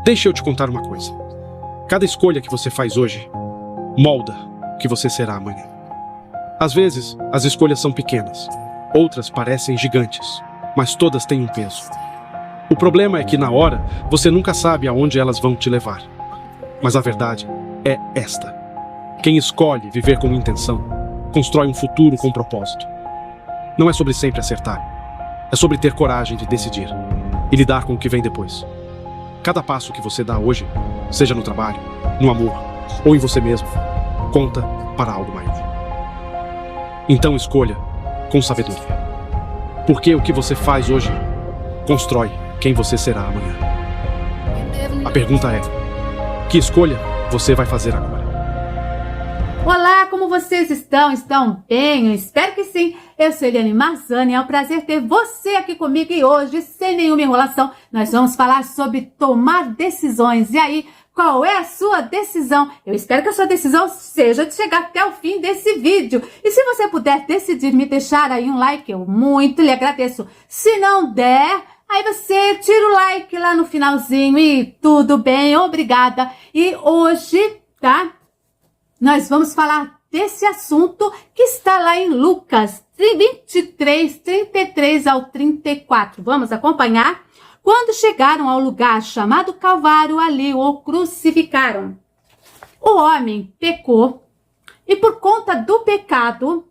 Deixa eu te contar uma coisa. Cada escolha que você faz hoje molda o que você será amanhã. Às vezes, as escolhas são pequenas, outras parecem gigantes, mas todas têm um peso. O problema é que na hora, você nunca sabe aonde elas vão te levar. Mas a verdade é esta: quem escolhe viver com intenção, constrói um futuro com propósito. Não é sobre sempre acertar, é sobre ter coragem de decidir e lidar com o que vem depois. Cada passo que você dá hoje, seja no trabalho, no amor ou em você mesmo, conta para algo maior. Então escolha com sabedoria. Porque o que você faz hoje constrói quem você será amanhã. A pergunta é: que escolha você vai fazer agora? Olá, como vocês estão? Estão bem? Eu espero que sim. Eu sou Eliane Marzani, é um prazer ter você aqui comigo e hoje, sem nenhuma enrolação, nós vamos falar sobre tomar decisões. E aí, qual é a sua decisão? Eu espero que a sua decisão seja de chegar até o fim desse vídeo. E se você puder decidir me deixar aí um like, eu muito lhe agradeço. Se não der, aí você tira o like lá no finalzinho e tudo bem, obrigada. E hoje, tá? Nós vamos falar desse assunto que está lá em Lucas 23, 33 ao 34. Vamos acompanhar? Quando chegaram ao lugar chamado Calvário, ali o crucificaram. O homem pecou e por conta do pecado,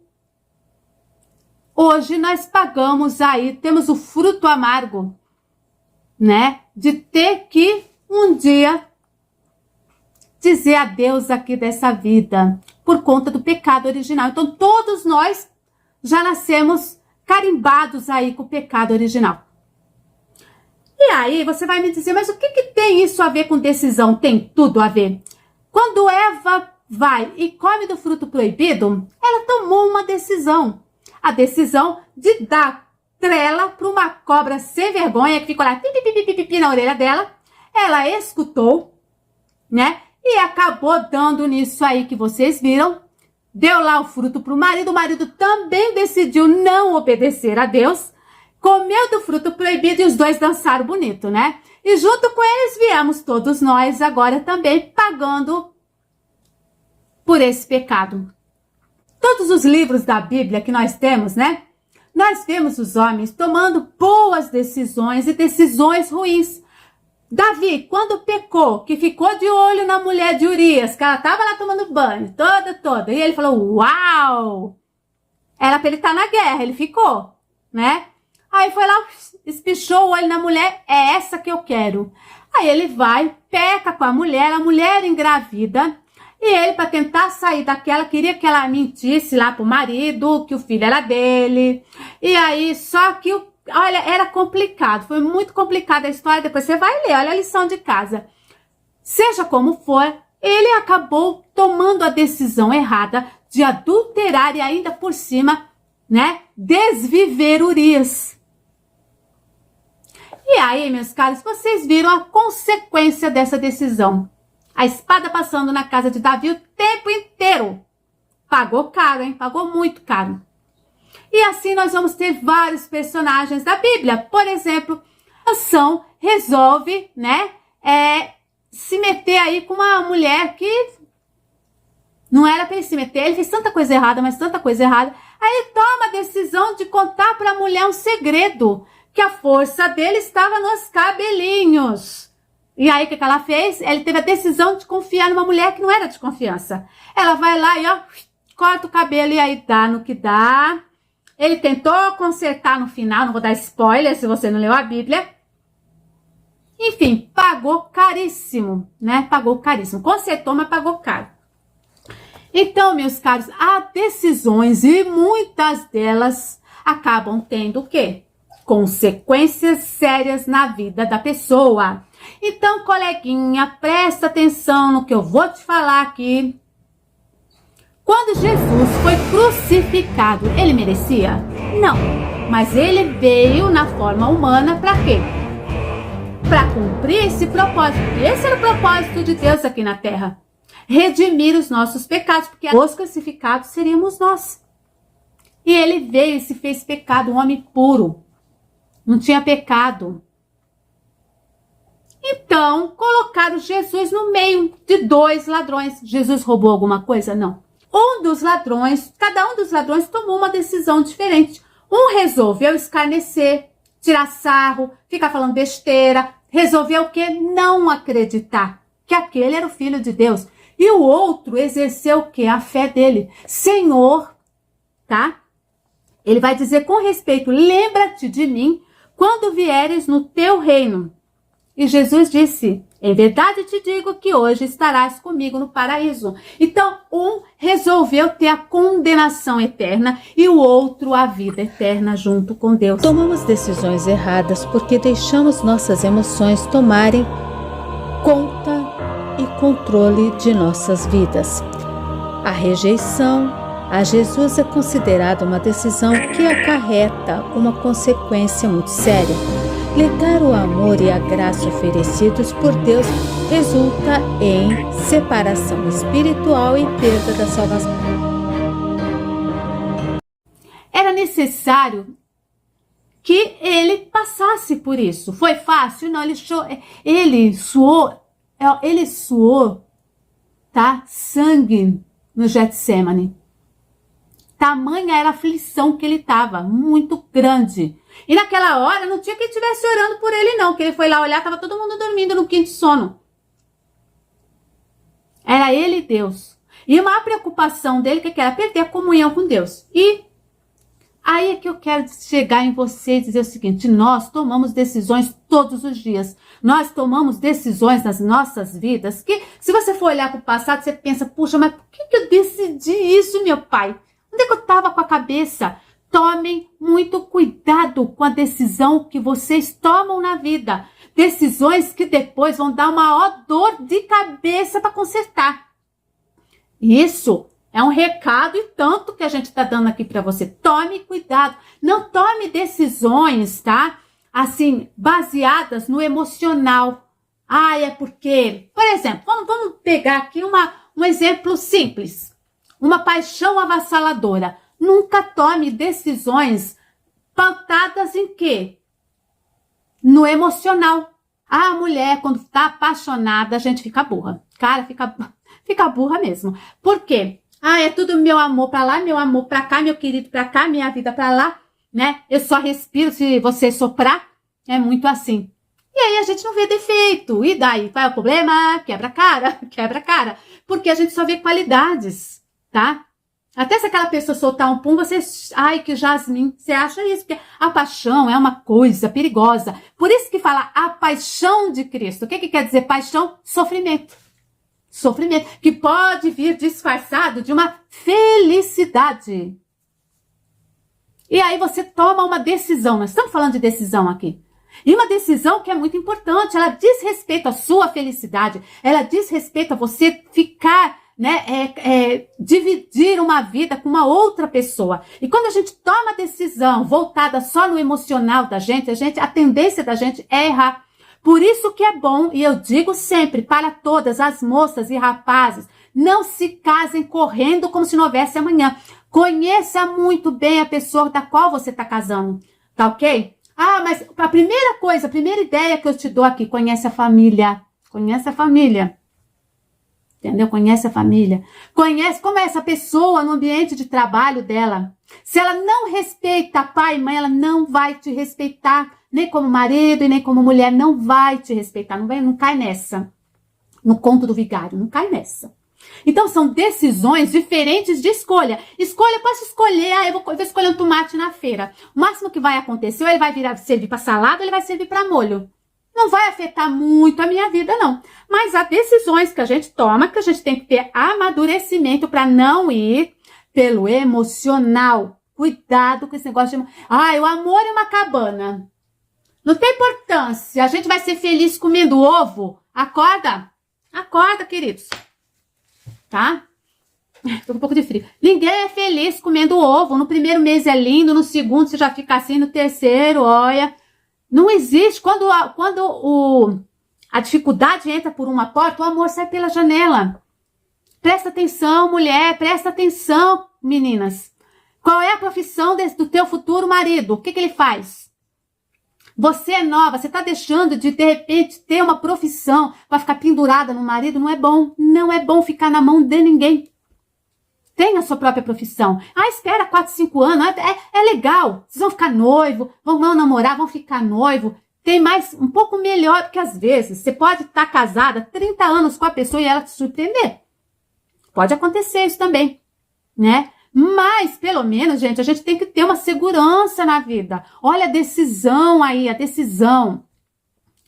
hoje nós pagamos aí, temos o fruto amargo, né? De ter que um dia dizer adeus aqui dessa vida, por conta do pecado original. Então, todos nós já nascemos carimbados aí com o pecado original. E aí, você vai me dizer, mas o que tem isso a ver com decisão? Tem tudo a ver. Quando Eva vai e come do fruto proibido, ela tomou uma decisão. A decisão de dar trela para uma cobra sem vergonha, que ficou lá pipi na orelha dela. Ela escutou, né? E acabou dando nisso aí que vocês viram. Deu lá o fruto para o marido também decidiu não obedecer a Deus. Comeu do fruto proibido e os dois dançaram bonito, né? E junto com eles viemos todos nós agora também pagando por esse pecado. Todos os livros da Bíblia que nós temos, né? Nós vemos os homens tomando boas decisões e decisões ruins. Davi, quando pecou, que ficou de olho na mulher de Urias, que ela estava lá tomando banho, toda, e ele falou, uau! Era para ele estar na guerra, ele ficou, né? Aí foi lá, espichou o olho na mulher, é essa que eu quero. Aí ele vai, peca com a mulher engravida, e ele, para tentar sair daquela, queria que ela mentisse lá pro marido, que o filho era dele, e aí, só que olha, era complicado, foi muito complicada a história, depois você vai ler, olha a lição de casa. Seja como for, ele acabou tomando a decisão errada de adulterar e ainda por cima, né, desviver Urias. E aí, meus caros, vocês viram a consequência dessa decisão. A espada passando na casa de Davi o tempo inteiro. Pagou caro, hein? Pagou muito caro. E assim nós vamos ter vários personagens da Bíblia. Por exemplo, Sansão resolve, né, se meter aí com uma mulher que não era para ele se meter. Ele fez tanta coisa errada, mas tanta coisa errada. Aí ele toma a decisão de contar para a mulher um segredo, que a força dele estava nos cabelinhos. E aí o que ela fez? Ele teve a decisão de confiar numa mulher que não era de confiança. Ela vai lá e ó, corta o cabelo e aí dá no que dá. Ele tentou consertar no final, não vou dar spoiler se você não leu a Bíblia. Enfim, pagou caríssimo, né? Pagou caríssimo. Consertou, mas pagou caro. Então, meus caros, há decisões e muitas delas acabam tendo o quê? Consequências sérias na vida da pessoa. Então, coleguinha, presta atenção no que eu vou te falar aqui. Quando Jesus foi crucificado, ele merecia? Não, mas ele veio na forma humana para quê? Para cumprir esse propósito. E esse era o propósito de Deus aqui na terra. Redimir os nossos pecados, porque os crucificados seríamos nós. E ele veio e se fez pecado, um homem puro. Não tinha pecado. Então, colocaram Jesus no meio de 2 ladrões. Jesus roubou alguma coisa? Não. Cada um dos ladrões tomou uma decisão diferente. Um resolveu escarnecer, tirar sarro, ficar falando besteira. Resolveu o quê? Não acreditar que aquele era o Filho de Deus. E o outro exerceu o quê? A fé dele. Senhor, tá? Ele vai dizer com respeito, lembra-te de mim quando vieres no teu reino. E Jesus disse, em verdade te digo que hoje estarás comigo no paraíso. Então, um resolveu ter a condenação eterna e o outro a vida eterna junto com Deus. Tomamos decisões erradas porque deixamos nossas emoções tomarem conta e controle de nossas vidas. A rejeição a Jesus é considerada uma decisão que acarreta uma consequência muito séria. Negar o amor e a graça oferecidos por Deus resulta em separação espiritual e perda da salvação. Era necessário que ele passasse por isso. Foi fácil? Não, ele suou, tá? Sangue no Getsemane. Tamanha era a aflição que ele estava, muito grande. E naquela hora não tinha quem estivesse orando por ele não, que ele foi lá olhar, estava todo mundo dormindo no quinto sono. Era ele e Deus. E uma preocupação dele, que era perder a comunhão com Deus. E aí é que eu quero chegar em você e dizer o seguinte, nós tomamos decisões todos os dias. Nós tomamos decisões nas nossas vidas que, se você for olhar para o passado, você pensa, puxa, mas por que eu decidi isso, meu pai? Onde é que eu estava com a cabeça? Tomem muito cuidado com a decisão que vocês tomam na vida. Decisões que depois vão dar uma maior dor de cabeça para consertar. Isso é um recado e tanto que a gente está dando aqui para você. Tome cuidado. Não tome decisões, tá? Assim, baseadas no emocional. Ah, é porque... Por exemplo, vamos pegar aqui um exemplo simples. Uma paixão avassaladora. Nunca tome decisões pautadas em quê? No emocional. A mulher, quando está apaixonada, a gente fica burra. Cara, fica burra mesmo. Por quê? Ah, é tudo meu amor pra lá, meu amor pra cá, meu querido pra cá, minha vida pra lá, né? Eu só respiro se você soprar. É muito assim. E aí a gente não vê defeito. E daí? Qual é o problema? Quebra a cara, quebra a cara. Porque a gente só vê qualidades, tá? Até se aquela pessoa soltar um pum, você... Ai, que jasmim. Você acha isso? Porque a paixão é uma coisa perigosa. Por isso que fala a paixão de Cristo. O que quer dizer paixão? Sofrimento. Sofrimento. Que pode vir disfarçado de uma felicidade. E aí você toma uma decisão. Nós estamos falando de decisão aqui. E uma decisão que é muito importante. Ela diz respeito à sua felicidade. Ela diz respeito a você ficar... dividir uma vida com uma outra pessoa. E quando a gente toma decisão voltada só no emocional da gente, a tendência da gente é errar. Por isso que é bom, e eu digo sempre para todas as moças e rapazes, não se casem correndo como se não houvesse amanhã. Conheça muito bem a pessoa da qual você está casando, tá ok? Ah, mas a primeira ideia que eu te dou aqui, conhece a família. Conhece a família. Entendeu? Conhece a família. Conhece como é essa pessoa no ambiente de trabalho dela. Se ela não respeita pai e mãe, ela não vai te respeitar. Nem como marido e nem como mulher. Não vai te respeitar. Não cai nessa. No conto do vigário. Não cai nessa. Então, são decisões diferentes de escolha. Escolha, eu posso escolher. Eu vou escolher um tomate na feira. O máximo que vai acontecer, ou ele vai servir para salada, ou ele vai servir para molho. Não vai afetar muito a minha vida, não. Mas há decisões que a gente toma, que a gente tem que ter amadurecimento para não ir pelo emocional. Cuidado com esse negócio de... o amor é uma cabana. Não tem importância. A gente vai ser feliz comendo ovo. Acorda. Acorda, queridos. Tá? Tô com um pouco de frio. Ninguém é feliz comendo ovo. No primeiro mês é lindo, no segundo você já fica assim, no terceiro, olha... Não existe. Quando a dificuldade entra por uma porta, o amor sai pela janela. Presta atenção, mulher. Presta atenção, meninas. Qual é a profissão do teu futuro marido? O que ele faz? Você é nova, você está deixando de repente, ter uma profissão para ficar pendurada no marido. Não é bom. Não é bom ficar na mão de ninguém. Tenha a sua própria profissão. Espera 4, 5 anos. É legal. Vocês vão ficar noivo, vão namorar, vão ficar noivo. Tem mais, um pouco melhor, porque às vezes você pode estar casada 30 anos com a pessoa e ela te surpreender. Pode acontecer isso também, né? Mas, pelo menos, gente, a gente tem que ter uma segurança na vida. Olha a decisão aí, a decisão.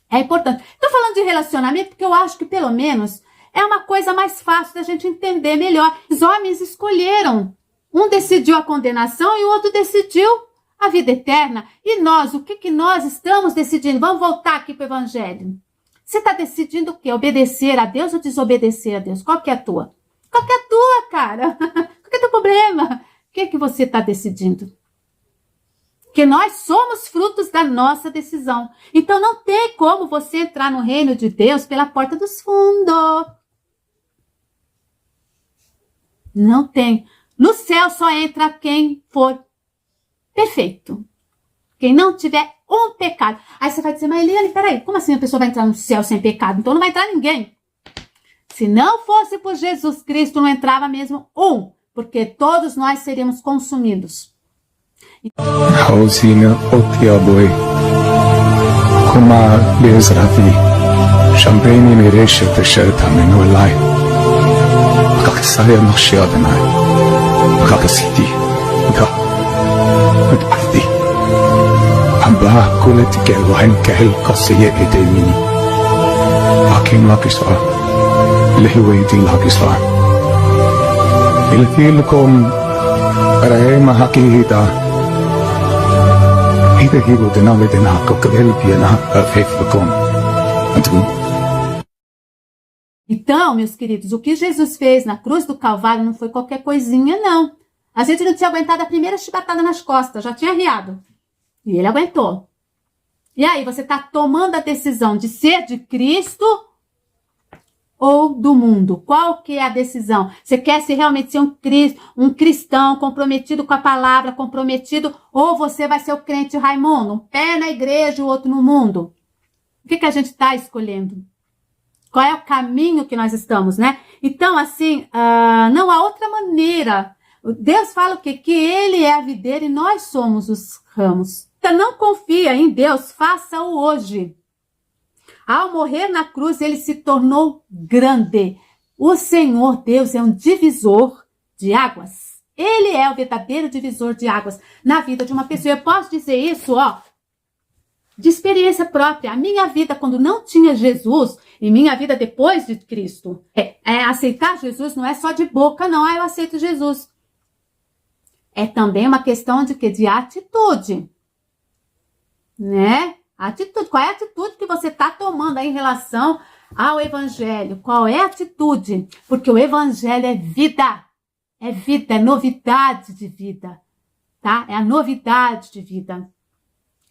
É importante. Estou falando de relacionamento porque eu acho que, pelo menos, é uma coisa mais fácil da gente entender melhor. Os homens escolheram. Um decidiu a condenação e o outro decidiu a vida eterna. E nós, o que nós estamos decidindo? Vamos voltar aqui para o Evangelho. Você está decidindo o quê? Obedecer a Deus ou desobedecer a Deus? Qual que é a tua? Qual que é a tua, cara? Qual que é o teu problema? O que você está decidindo? Que nós somos frutos da nossa decisão. Então não tem como você entrar no reino de Deus pela porta dos fundos. Não tem. No céu só entra quem for perfeito. Quem não tiver um pecado. Aí você vai dizer, mas Eliane, peraí, como assim a pessoa vai entrar no céu sem pecado? Então não vai entrar ninguém. Se não fosse por Jesus Cristo, não entrava mesmo um, porque todos nós seríamos consumidos. Hausina otiaboi, kuma bezravi, champagne meresha tesherta menolai, kakasaya nokshiadanai, kakasiti, adi, amba kulet kelwain kahel kasiye edemini, aking lakiswa. Lehiwaiting lakiswa. Ilfilkom aray mahakihita. Ida higo denali denako kadelpiana afefilkom. Então, meus queridos, o que Jesus fez na cruz do Calvário não foi qualquer coisinha, não. A gente não tinha aguentado a primeira chibatada nas costas, já tinha riado. E ele aguentou. E aí, você está tomando a decisão de ser de Cristo ou do mundo? Qual que é a decisão? Você quer realmente ser um cristão comprometido com a palavra, comprometido, ou você vai ser o crente Raimundo, um pé na igreja e o outro no mundo? O que a gente está escolhendo? Qual é o caminho que nós estamos, né? Então, assim, não há outra maneira. Deus fala o quê? Que Ele é a videira e nós somos os ramos. Então, não confia em Deus, faça-o hoje. Ao morrer na cruz, ele se tornou grande. O Senhor Deus é um divisor de águas. Ele é o verdadeiro divisor de águas na vida de uma pessoa. Eu posso dizer isso, de experiência própria. A minha vida, quando não tinha Jesus, e minha vida depois de Cristo, aceitar Jesus não é só de boca, não. Eu aceito Jesus. É também uma questão de quê? De atitude. Né? Atitude. Qual é a atitude que você está tomando aí em relação ao Evangelho? Qual é a atitude? Porque o Evangelho é vida. É vida, é novidade de vida. Tá? É a novidade de vida.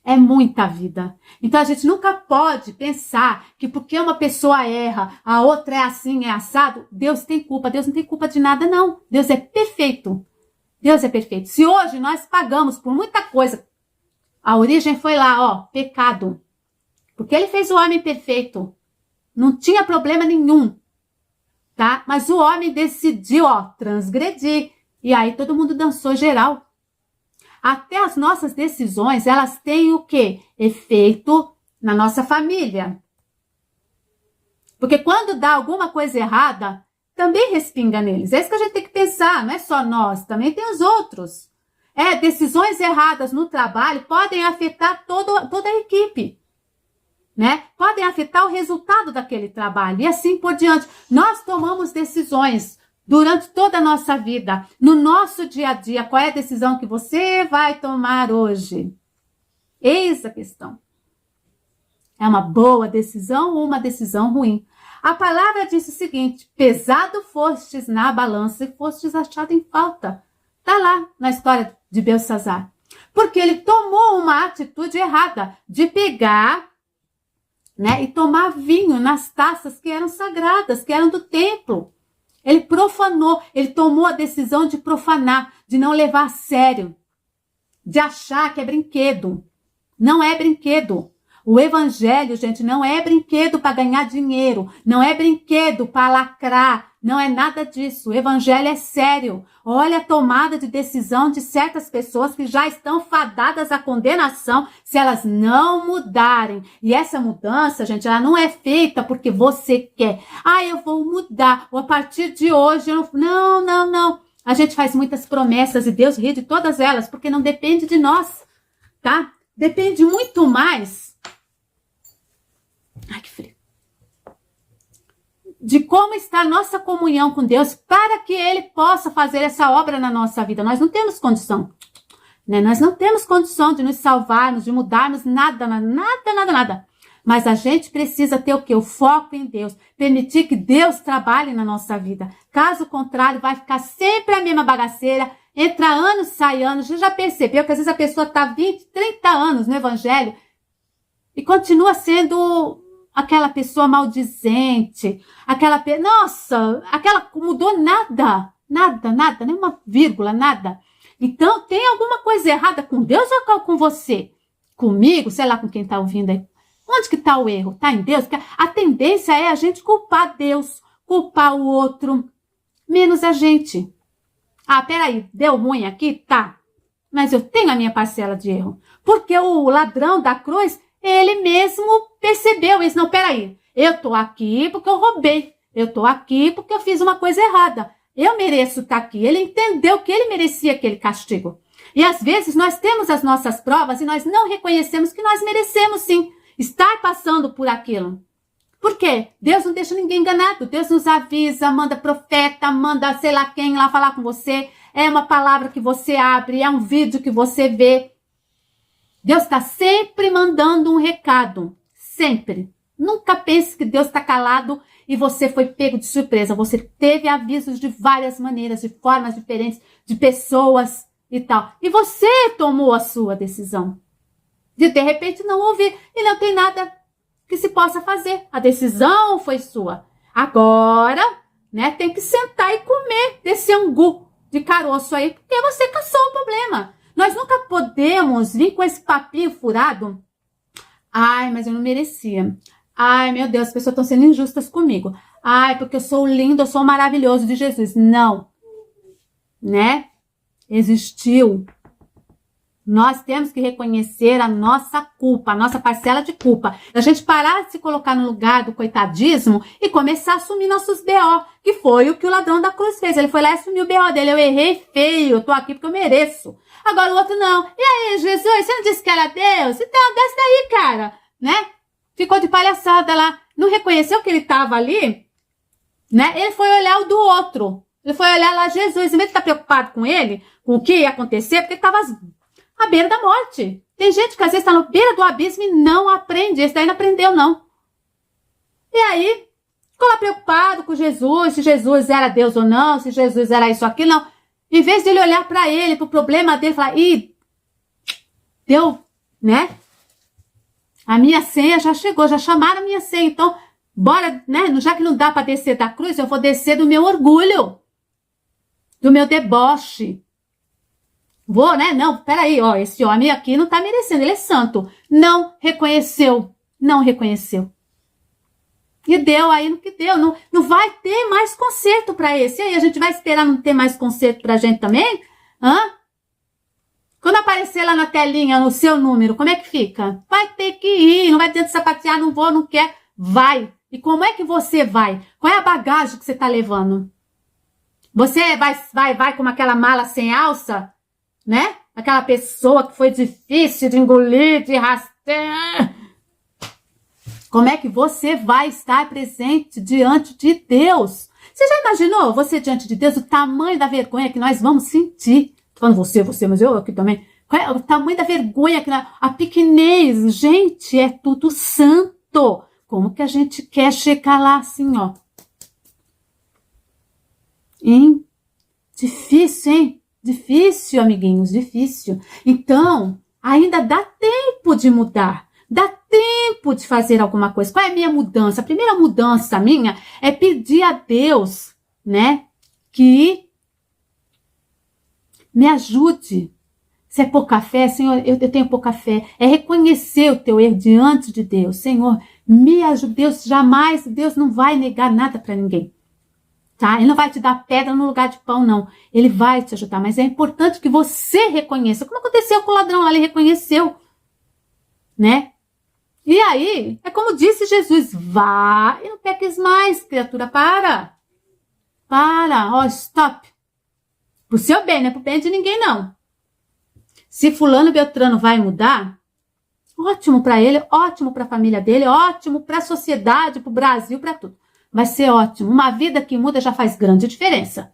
É muita vida. Então a gente nunca pode pensar que porque uma pessoa erra, a outra é assim, é assado, Deus tem culpa. Deus não tem culpa de nada, não. Deus é perfeito. Deus é perfeito. Se hoje nós pagamos por muita coisa, a origem foi lá, pecado. Porque ele fez o homem perfeito. Não tinha problema nenhum. Tá? Mas o homem decidiu, transgredir. E aí todo mundo dançou geral. Até as nossas decisões, elas têm o quê? Efeito na nossa família. Porque quando dá alguma coisa errada, também respinga neles. É isso que a gente tem que pensar. Não é só nós, também tem os outros. Decisões erradas no trabalho podem afetar toda a equipe, né? Podem afetar o resultado daquele trabalho e assim por diante. Nós tomamos decisões durante toda a nossa vida, no nosso dia a dia. Qual é a decisão que você vai tomar hoje? Eis a questão. É uma boa decisão ou uma decisão ruim? A palavra diz o seguinte: pesado fostes na balança e fostes achado em falta. Está lá na história de Belsazar. Porque ele tomou uma atitude errada de pegar, né, e tomar vinho nas taças que eram sagradas, que eram do templo. Ele profanou, ele tomou a decisão de profanar, de não levar a sério, de achar que é brinquedo. não é brinquedo. O evangelho, gente, não é brinquedo para ganhar dinheiro, não é brinquedo para lacrar, não é nada disso. O evangelho é sério. Olha a tomada de decisão de certas pessoas que já estão fadadas à condenação se elas não mudarem. E essa mudança, gente, ela não é feita porque você quer. Ah, eu vou mudar, ou a partir de hoje eu não... Não. A gente faz muitas promessas e Deus ri de todas elas, porque não depende de nós, tá? Depende muito mais... Ai, que frio. De como está a nossa comunhão com Deus para que Ele possa fazer essa obra na nossa vida. Nós não temos condição, né? Nós não temos condição de nos salvarmos, de mudarmos, nada. Mas a gente precisa ter o quê? O foco em Deus. Permitir que Deus trabalhe na nossa vida. Caso contrário, vai ficar sempre a mesma bagaceira. Entra anos, sai anos. Você já percebeu que às vezes a pessoa está 20, 30 anos no Evangelho e continua sendo... aquela pessoa maldizente, aquela mudou nada, nenhuma vírgula, nada. Então, tem alguma coisa errada com Deus ou com você? Comigo, sei lá com quem está ouvindo aí. Onde que está o erro? Está em Deus? Porque a tendência é a gente culpar Deus, culpar o outro, menos a gente. Ah, peraí, deu ruim aqui? Tá. Mas eu tenho a minha parcela de erro. Porque o ladrão da cruz... ele mesmo percebeu isso. Não, peraí, eu tô aqui porque eu roubei. Eu tô aqui porque eu fiz uma coisa errada. Eu mereço estar aqui. Ele entendeu que ele merecia aquele castigo. E às vezes nós temos as nossas provas e nós não reconhecemos que nós merecemos sim estar passando por aquilo. Por quê? Deus não deixa ninguém enganado. Deus nos avisa, manda profeta, manda sei lá quem lá falar com você. É uma palavra que você abre, é um vídeo que você vê. Deus está sempre mandando um recado, sempre. Nunca pense que Deus está calado e você foi pego de surpresa. Você teve avisos de várias maneiras, de formas diferentes, de pessoas e tal. E você tomou a sua decisão de repente não ouvir e não tem nada que se possa fazer. A decisão foi sua. Agora, né, tem que sentar e comer desse angu de caroço aí, porque você caçou o problema. Nós nunca podemos vir com esse papinho furado. Ai, mas eu não merecia. Ai, meu Deus, as pessoas estão sendo injustas comigo. Ai, porque eu sou lindo, eu sou maravilhoso de Jesus. Não. Né? Existiu. Nós temos que reconhecer a nossa culpa, a nossa parcela de culpa. A gente parar de se colocar no lugar do coitadismo e começar a assumir nossos B.O., que foi o que o ladrão da cruz fez. Ele foi lá e assumiu o B.O. dele. Eu errei feio, eu tô aqui porque eu mereço. Agora o outro não. E aí, Jesus, você não disse que era Deus? Então, desce daí, cara. Né? Ficou de palhaçada lá. Não reconheceu que ele estava ali? Né? Ele foi olhar o do outro. Ele foi olhar lá Jesus. Em vez de estar preocupado com ele, com o que ia acontecer, porque ele estava à beira da morte. Tem gente que às vezes está na beira do abismo e não aprende. Esse daí não aprendeu, não. E aí, ficou lá preocupado com Jesus, se Jesus era Deus ou não, se Jesus era isso ou aquilo, não. Em vez de ele olhar para ele, para o problema dele, falar, ih, deu, né? A minha senha já chegou, já chamaram a minha senha, então, bora, né? Já que não dá para descer da cruz, eu vou descer do meu orgulho, do meu deboche. Vou, né? Não, peraí, ó, esse homem aqui não tá merecendo, ele é santo. Não reconheceu, não reconheceu. E deu aí no que deu, não vai ter mais conserto para esse. E aí, a gente vai esperar não ter mais conserto pra gente também? Hã? Quando aparecer lá na telinha, no seu número, como é que fica? Vai ter que ir, não vai ter de sapatear, não vou, não quer. Vai. E como é que você vai? Qual é a bagagem que você tá levando? Você vai com aquela mala sem alça? Né? Aquela pessoa que foi difícil de engolir, de rastejar. Como é que você vai estar presente diante de Deus? Você já imaginou você diante de Deus, o tamanho da vergonha que nós vamos sentir? Tô falando você, mas eu aqui também. Qual é o tamanho da vergonha, a pequenez? Gente, é tudo santo. Como que a gente quer chegar lá assim, ó? Hein? Difícil, hein? Difícil, amiguinhos, difícil. Então, ainda dá tempo de mudar. Dá tempo de fazer alguma coisa. Qual é a minha mudança? A primeira mudança minha é pedir a Deus, né, que me ajude. Se é pouca fé, Senhor, eu tenho pouca fé. É reconhecer o teu erro diante de Deus. Senhor, me ajude. Deus não vai negar nada para ninguém. Tá? Ele não vai te dar pedra no lugar de pão, não. Ele vai te ajudar, mas é importante que você reconheça. Como aconteceu com o ladrão lá, ele reconheceu, né? E aí, é como disse Jesus, vá e não peques mais, criatura, para, stop. Pro seu bem, não é pro bem de ninguém, não. Se fulano Beltrano vai mudar, ótimo para ele, ótimo para a família dele, ótimo para a sociedade, para o Brasil, para tudo. Vai ser ótimo. Uma vida que muda já faz grande diferença.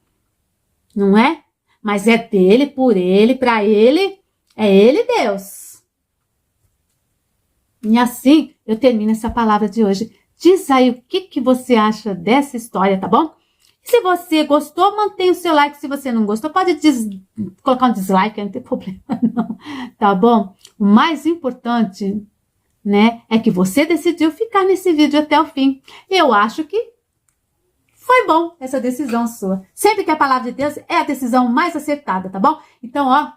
Não é? Mas é dele, por ele, para ele. É ele Deus. E assim eu termino essa palavra de hoje. Diz aí o que você acha dessa história, tá bom? Se você gostou, mantenha o seu like. Se você não gostou, pode colocar um dislike, não tem problema não. Tá bom? O mais importante, né, é que você decidiu ficar nesse vídeo até o fim. Eu acho que foi bom essa decisão sua. Sempre que a palavra de Deus é a decisão mais acertada, tá bom? Então, ó,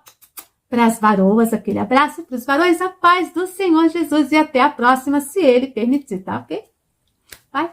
para as varoas, aquele abraço, para os varões, a paz do Senhor Jesus e até a próxima, se Ele permitir, tá ok? Vai!